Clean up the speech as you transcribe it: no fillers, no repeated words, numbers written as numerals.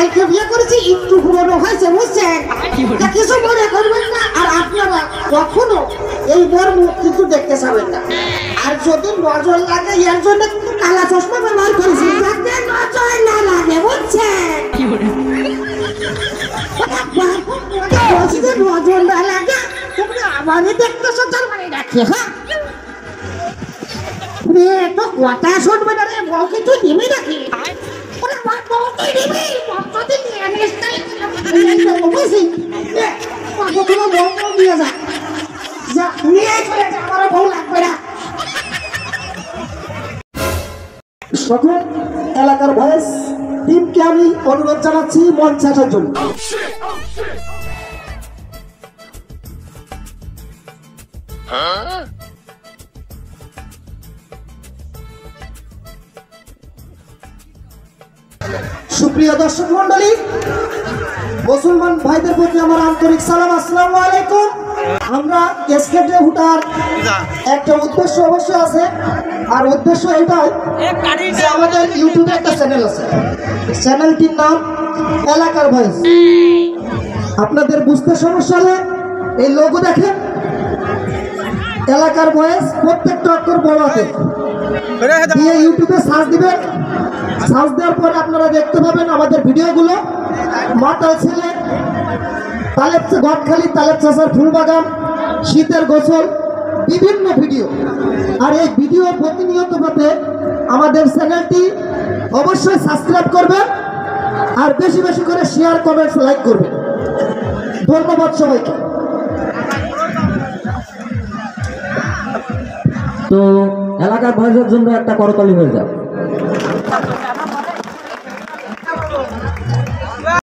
কালকে বিয়ে করেছি, একটু পুরনো হয়েছে বুঝছেন, কিছু মনে করবেন না। আর আপনারা কখনো এই বর মুখ কিন্তু দেখতে যাবেন না। আর যদি নজর লাগে এর জন্য কিন্তু কালা চশমা ব্যবহার করেছি, যাতে নজর না লাগে বুঝছেন। নজর না লাগে তুমি আমারই দেখতেছো, তার মানে রাখে। হ্যাঁ তো কথা শুনবে না রে, বউ কিন্তু নিবি নাকি? সকল এলাকার ভয়েস টিমকে আমি অনুরোধ জানাচ্ছি মঞ্চে আসার জন্য। সুপ্রিয় দর্শক মন্ডলী, মুসলমান ভাইদের প্রতি আমার আন্তরিক সালাম, আসসালামু আলাইকুম। আমরা এসকেটে হুটার একটা উদ্দেশ্য অবশ্যই আছে, আর উদ্দেশ্য এটাই যে আমাদের ইউটিউবে একটা চ্যানেল আছে, চ্যানেলটির নাম এলাকার ভয়েস। আপনাদের বুঝতে সমস্যা হলে এই লোগো দেখেন, এলাকার ভয়েস প্রত্যেকটা অক্ষর বড় আছে দিয়ে ইউটিউবে সার্চ দিবেন। সার্চ দেওয়ার পরে আপনারা দেখতে পাবেন আমাদের ভিডিওগুলো, মাতাল ছেলে, গদখালি, তালেব চাষার ফুলবাগান, শীতের গোসল, বিভিন্ন ভিডিও। আর এই ভিডিও প্রতিনিয়ত পেতে আমাদের চ্যানেলটি অবশ্যই সাবস্ক্রাইব করবেন, আর বেশি বেশি করে শেয়ার, কমেন্টস, লাইক করবেন। ধন্যবাদ সবাইকে। তো এলাকার ভয়েসের জন্য একটা করতালি হয়ে যাবে।